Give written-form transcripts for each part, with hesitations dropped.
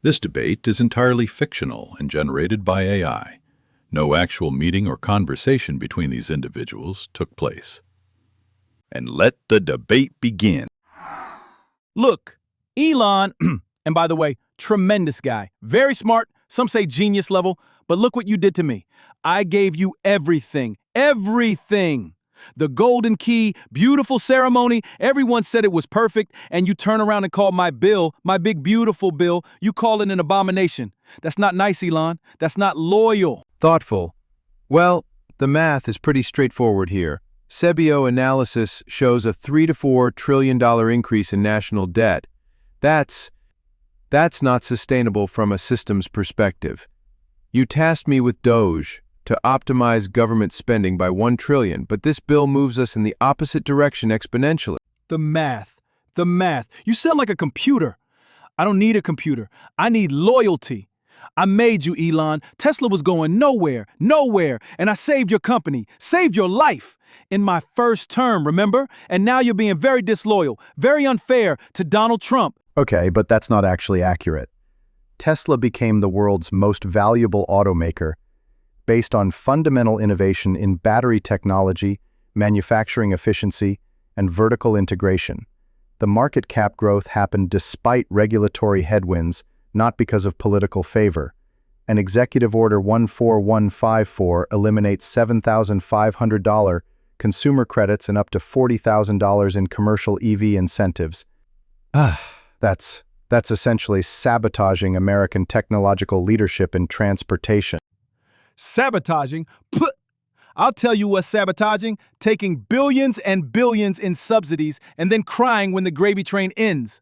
This debate is entirely fictional and generated by AI. No actual meeting or conversation between these individuals took place. And let the debate begin. Look, Elon, and by the way, tremendous guy, very smart, some say genius level, but look what you did to me. I gave you everything, everything. The golden key, beautiful ceremony, everyone said it was perfect, and you turn around and call my bill, my big beautiful bill, you call it an abomination. That's not nice, Elon. That's not loyal. Thoughtful. Well, the math is pretty straightforward here. Sebio analysis shows a $3 to $4 trillion increase in national debt. That's not sustainable from a systems perspective. You tasked me with Doge to optimize government spending by $1 trillion, but this bill moves us in the opposite direction exponentially. The math. You sound like a computer. I don't need a computer. I need loyalty. I made you, Elon. Tesla was going nowhere, and I saved your company, saved your life in my first term, remember? And now you're being very disloyal, very unfair to Donald Trump. Okay, but that's not actually accurate. Tesla became the world's most valuable automaker based on fundamental innovation in battery technology, manufacturing efficiency, and vertical integration. The market cap growth happened despite regulatory headwinds, not because of political favor. An Executive Order 14154 eliminates $7,500 consumer credits and up to $40,000 in commercial EV incentives. That's essentially sabotaging American technological leadership in transportation. Sabotaging? I'll tell you what's sabotaging. Taking billions and billions in subsidies and then crying when the gravy train ends.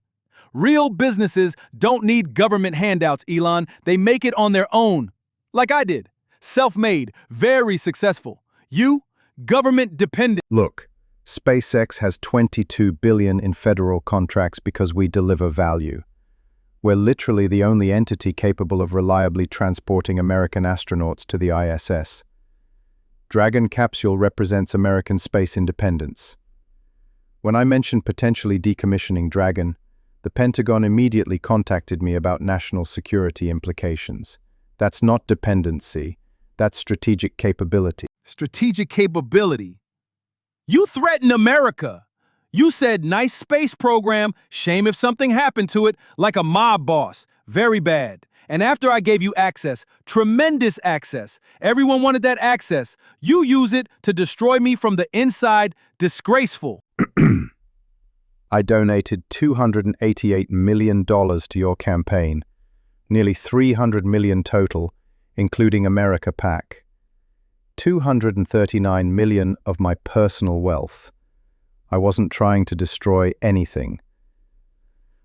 Real businesses don't need government handouts, Elon. They make it on their own. Like I did. Self-made, very successful. You, government dependent. Look, SpaceX has $22 billion in federal contracts because we deliver value. We're literally the only entity capable of reliably transporting American astronauts to the ISS. Dragon capsule represents American space independence. When I mentioned potentially decommissioning Dragon, the Pentagon immediately contacted me about national security implications. That's not dependency, that's strategic capability. Strategic capability? You threaten America. You said nice space program, shame if something happened to it, like a mob boss, very bad. And after I gave you access, tremendous access, everyone wanted that access, you use it to destroy me from the inside, disgraceful. I donated $288 million to your campaign, nearly $300 million total, including America PAC. $239 million of my personal wealth. I wasn't trying to destroy anything.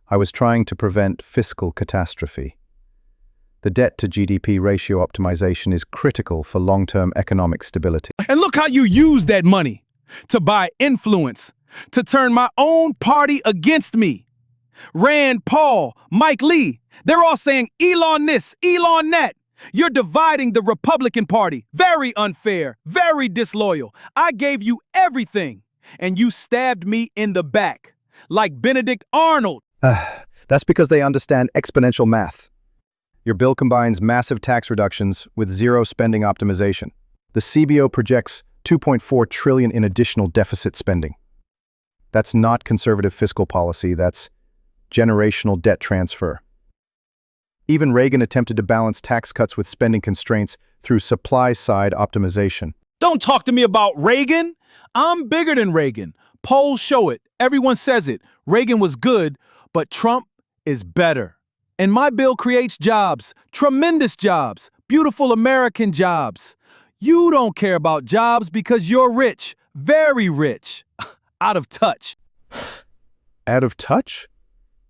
I was trying to prevent fiscal catastrophe. The debt-to-GDP ratio optimization is critical for long-term economic stability. And look how you use that money to buy influence, to turn my own party against me. Rand Paul, Mike Lee, they're all saying Elon this, Elon that. You're dividing the Republican Party. Very unfair, very disloyal. I gave you everything, and you stabbed me in the back, like Benedict Arnold. That's because they understand exponential math. Your bill combines massive tax reductions with zero spending optimization. The CBO projects $2.4 trillion in additional deficit spending. That's not conservative fiscal policy, that's generational debt transfer. Even Reagan attempted to balance tax cuts with spending constraints through supply-side optimization. Don't talk to me about Reagan. I'm bigger than Reagan. Polls show it. Everyone says it. Reagan was good, but Trump is better. And my bill creates jobs, tremendous jobs, beautiful American jobs. You don't care about jobs because you're rich, very rich, out of touch. Out of touch?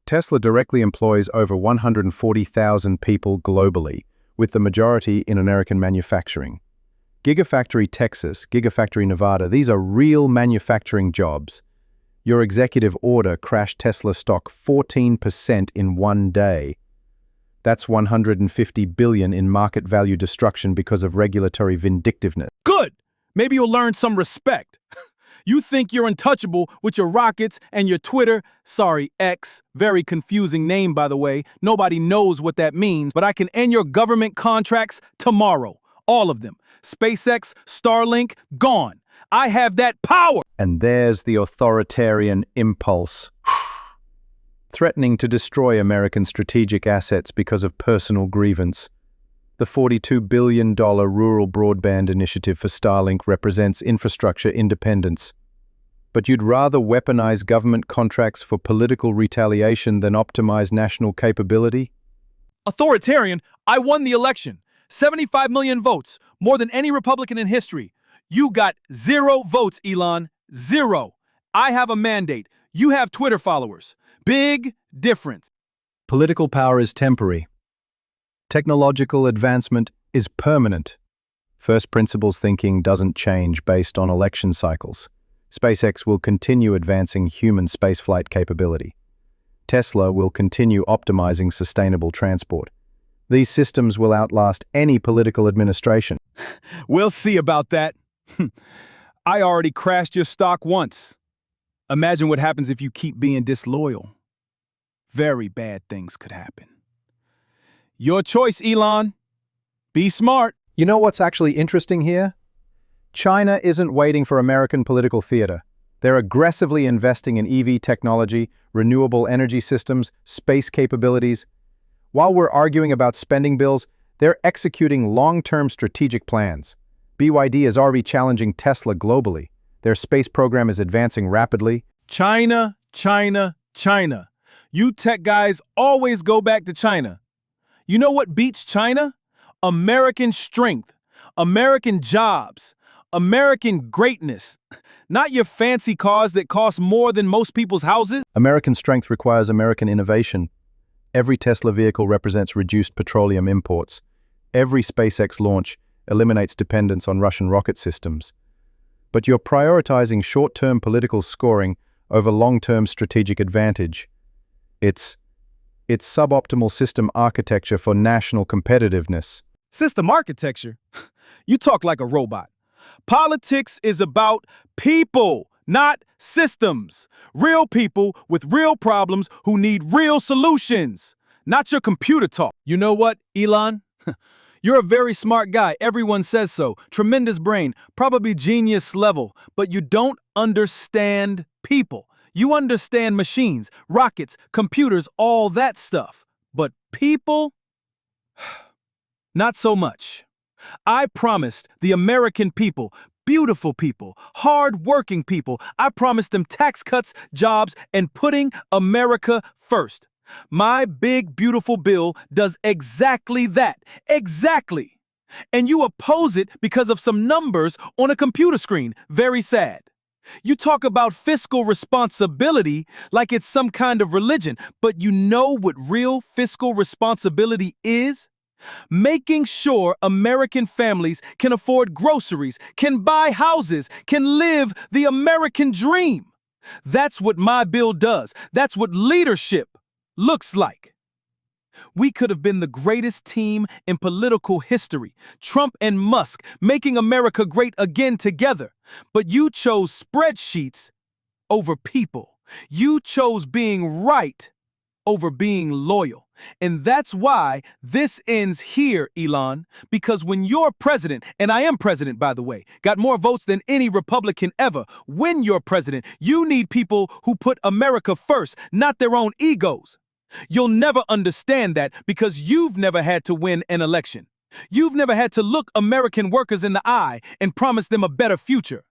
Tesla directly employs over 140,000 people globally, with the majority in American manufacturing. Gigafactory Texas, Gigafactory Nevada, these are real manufacturing jobs. Your executive order crashed Tesla stock 14% in one day. That's $150 billion in market value destruction because of regulatory vindictiveness. Good! Maybe you'll learn some respect. You think you're untouchable with your rockets and your Twitter. Sorry, X. Very confusing name, by the way. Nobody knows what that means, but I can end your government contracts tomorrow. All of them. SpaceX, Starlink, gone. I have that power. And there's the authoritarian impulse, threatening to destroy American strategic assets because of personal grievance. The $42 billion rural broadband initiative for Starlink represents infrastructure independence. But you'd rather weaponize government contracts for political retaliation than optimize national capability? Authoritarian, I won the election. 75 million votes, more than any Republican in history. You got 0 votes, Elon. 0. I have a mandate. You have Twitter followers. Big difference. Political power is temporary. Technological advancement is permanent. First principles thinking doesn't change based on election cycles. SpaceX will continue advancing human spaceflight capability. Tesla will continue optimizing sustainable transport. These systems will outlast any political administration. We'll see about that. I already crashed your stock once. Imagine what happens if you keep being disloyal. Very bad things could happen. Your choice, Elon. Be smart. You know what's actually interesting here? China isn't waiting for American political theater. They're aggressively investing in EV technology, renewable energy systems, space capabilities. While we're arguing about spending bills, they're executing long-term strategic plans. BYD is already challenging Tesla globally. Their space program is advancing rapidly. China, China, China. You tech guys always go back to China. You know what beats China? American strength, American jobs, American greatness. Not your fancy cars that cost more than most people's houses. American strength requires American innovation. Every Tesla vehicle represents reduced petroleum imports. Every SpaceX launch eliminates dependence on Russian rocket systems. But you're prioritizing short-term political scoring over long-term strategic advantage. It's suboptimal system architecture for national competitiveness. System architecture? You talk like a robot. Politics is about people, not systems. Real people with real problems who need real solutions, not your computer talk. You know what, Elon? You're a very smart guy. Everyone says so. Tremendous brain, probably genius level, but you don't understand people. You understand machines, rockets, computers, all that stuff. But people? Not so much. I promised the American people, beautiful people, hard-working people, I promised them tax cuts, jobs, and putting America first. My big, beautiful bill does exactly that. Exactly. And you oppose it because of some numbers on a computer screen. Very sad. You talk about fiscal responsibility like it's some kind of religion, but you know what real fiscal responsibility is? Making sure American families can afford groceries, can buy houses, can live the American dream. That's what my bill does. That's what leadership looks like. We could have been the greatest team in political history, Trump and Musk making America great again together. But you chose spreadsheets over people. You chose being right over being loyal. And that's why this ends here, Elon, because when you're president, and I am president, by the way, got more votes than any Republican ever, when you're president, you need people who put America first, not their own egos. You'll never understand that because you've never had to win an election. You've never had to look American workers in the eye and promise them a better future.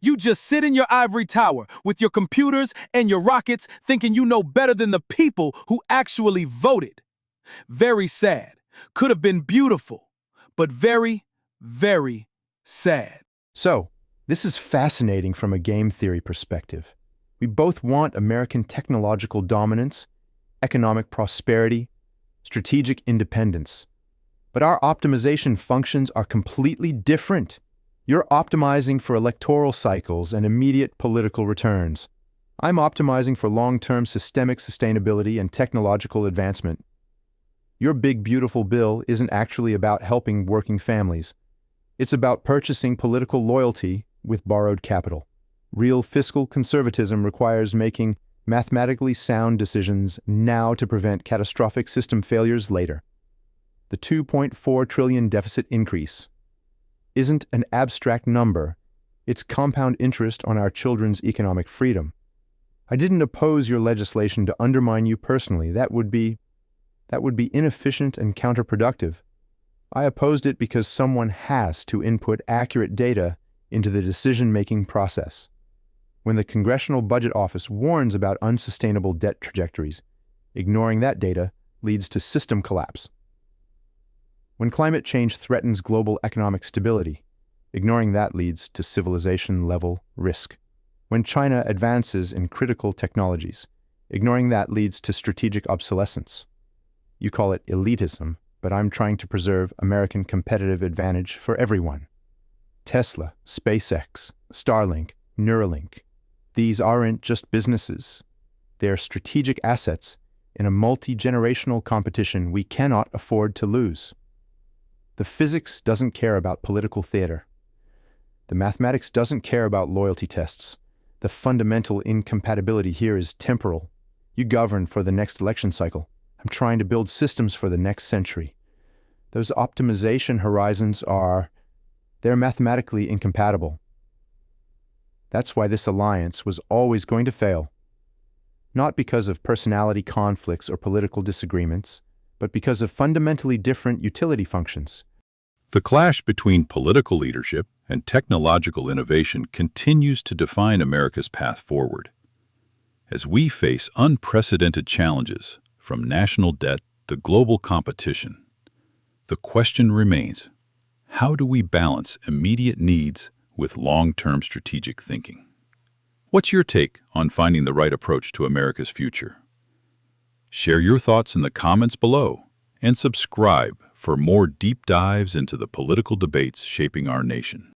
You just sit in your ivory tower with your computers and your rockets thinking you know better than the people who actually voted. Very sad. Could have been beautiful, but very, very sad. So, this is fascinating from a game theory perspective. We both want American technological dominance, economic prosperity, strategic independence. But our optimization functions are completely different. You're optimizing for electoral cycles and immediate political returns. I'm optimizing for long-term systemic sustainability and technological advancement. Your big, beautiful bill isn't actually about helping working families. It's about purchasing political loyalty with borrowed capital. Real fiscal conservatism requires making mathematically sound decisions now to prevent catastrophic system failures later. The $2.4 trillion deficit increase isn't an abstract number, it's compound interest on our children's economic freedom. I didn't oppose your legislation to undermine you personally. That would be inefficient and counterproductive. I opposed it because someone has to input accurate data into the decision-making process. When the Congressional Budget Office warns about unsustainable debt trajectories, ignoring that data leads to system collapse. When climate change threatens global economic stability, ignoring that leads to civilization-level risk. When China advances in critical technologies, ignoring that leads to strategic obsolescence. You call it elitism, but I'm trying to preserve American competitive advantage for everyone. Tesla, SpaceX, Starlink, Neuralink. These aren't just businesses. They're strategic assets in a multi-generational competition we cannot afford to lose. The physics doesn't care about political theater. The mathematics doesn't care about loyalty tests. The fundamental incompatibility here is temporal. You govern for the next election cycle. I'm trying to build systems for the next century. Those optimization horizons they're mathematically incompatible. That's why this alliance was always going to fail. Not because of personality conflicts or political disagreements, but because of fundamentally different utility functions. The clash between political leadership and technological innovation continues to define America's path forward. As we face unprecedented challenges, from national debt to global competition, the question remains, how do we balance immediate needs with long-term strategic thinking? What's your take on finding the right approach to America's future? Share your thoughts in the comments below and subscribe for more deep dives into the political debates shaping our nation.